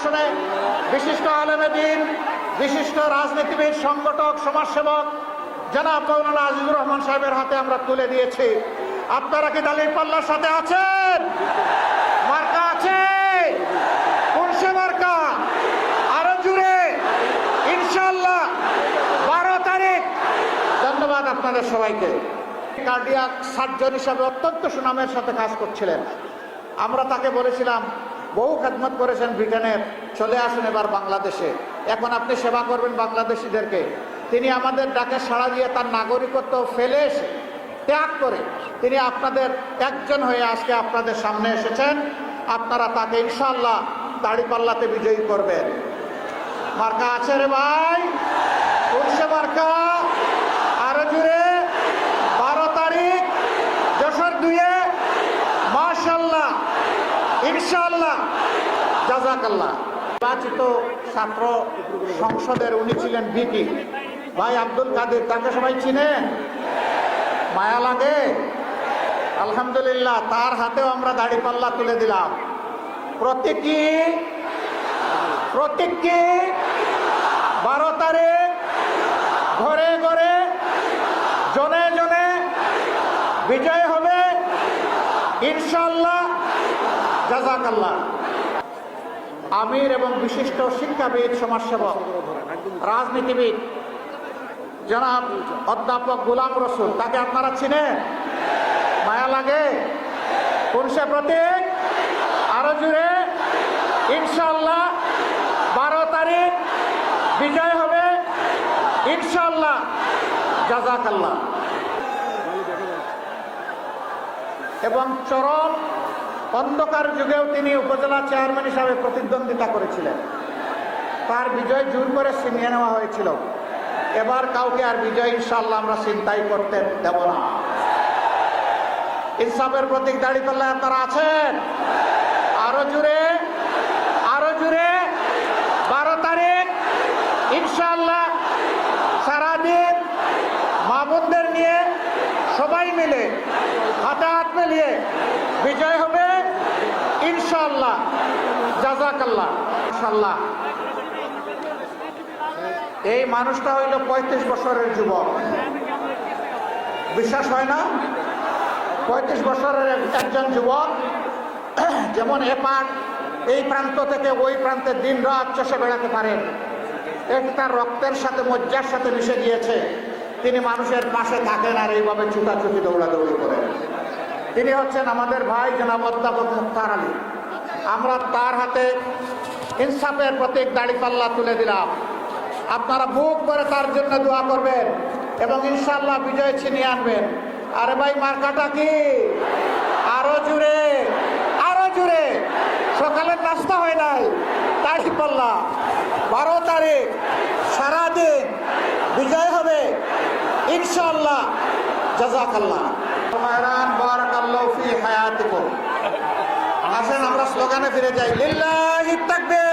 আসনে বিশিষ্ট আলেমে দ্বীন, বিশিষ্ট রাজনীতিবিদ, সংগঠক, সমাজসেবক জনাব মৌলানা আজিজুর রহমান সাহেবের হাতে আমরা তুলে দিয়েছি। আপনারা কি দাঁড়িপাল্লার সাথে আছেন? মার্কা আছে? কোন সে মার্কা? আরো জুড়ে ইনশাআল্লাহ 12 তারিখ। ধন্যবাদ আপনাদের সবাইকে। কার্ডিয়াক সার্জন হিসাবে অত্যন্ত সুনামের সাথে কাজ করছিলেন। আমরা তাকে বলেছিলাম, বহু খেদমত করেছেন ব্রিটেনের, চলে আসুন এবার বাংলাদেশে, এখন আপনি সেবা করবেন বাংলাদেশিদেরকে। তিনি আমাদের ডাকে সাড়া দিয়ে তার নাগরিকত্ব ফেলে এসে, ত্যাগ করে তিনি আপনাদের একজন হয়ে আজকে আপনাদের সামনে এসেছেন। আপনারা তাকে ইনশাআল্লাহ দাঁড়িপাল্লাতে বিজয়ী করবেন। মার্কা আছে রে ভাই? কোন সে মার্কা? আরো জুড়ে 12 তারিখ যশোর 2-এ মাশাআল্লাহ ইনশাআল্লাহ জাযাকাল্লাহ। নির্বাচিত ছাত্র সংসদের উনি ছিলেন ভিপি ভাই আব্দুল কাদের, তাকে সবাই চিনেন? মায়া লাগে? আলহামদুলিল্লাহ, তার হাতেও আমরা দাঁড়িপাল্লা তুলে দিলাম। প্রতীক কি? 12 তারিখ ঘরে ঘরে জনে জনে বিজয় হবে ইনশাআল্লাহ জাযাকাল্লাহ। আমির এবং বিশিষ্ট শিক্ষাবিদ, সমাজসেবক, রাজনীতিবিদ জনাব অধ্যাপক গোলাম রসুল, তাকে আপনারা চিনেন? মায়া লাগে? কোন সে প্রতীক? আরো জুড়ে ইনশাআল্লাহ 12 তারিখ বিজয় হবে ইনশাআল্লাহ জাযাকাল্লাহ। এবং চরম অন্ধকার যুগেও তিনি উপজেলা চেয়ারম্যান হিসাবে প্রতিদ্বন্দ্বিতা করেছিলেন। তার বিজয় জোর করে ছিনিয়ে নেওয়া হয়েছিল। এবার কাউকে আর বিজয় ইনশাআল্লাহ আমরা চিন্তাই করতে দেব না। ইনসাফের প্রতীক দাঁড়িপাল্লায় আপনারা আছেন? আরো জুড়ে 12 তারিখ ইনশাআল্লাহ সারাদিন মা বোনদের নিয়ে সবাই মিলে হাতে হাত মিলিয়ে বিজয় হবে ইনশাআল্লাহ জাযাকাল্লাহ। মাশাআল্লাহ, এই মানুষটা হইল 35 বছরের যুবক। বিশ্বাস হয় না? 35 বছরের একজন যুবক যেমন এই প্রান্ত থেকে ওই প্রান্তে দিন রাত চষে বেড়াতে পারেন, এটা তার রক্তের সাথে, মজ্জার সাথে মিশে গিয়েছে। তিনি মানুষের পাশে থাকেন আর এইভাবে ছুটাছুটি দৌড়াদৌড়ি করেন। তিনি হচ্ছেন আমাদের ভাই জনাব অধ্যাপক মুখতার আলী। আমরা তার হাতে ইনসাফের প্রতীক দাঁড়িপাল্লা তুলে দিলাম। আপনারা বুক করে তার জন্য দোয়া করবেন এবং ইনশাআল্লাহ বিজয় ছিনিয়ে আনবেন। আরে ভাই, মার্কাটা কি? আরো জুড়ে সকালের নাস্তা হয় নাই, দাঁড়িপাল্লা 12 তারিখ সারাদিন বিজয় হবে ইনশাআল্লাহ জাযাকাল্লাহ। বারাকাল্লাহু ফি হায়াতিকুম। আসেন আমরা স্লোগানে ফিরে যাই। লিল্লাহি তাকবীর।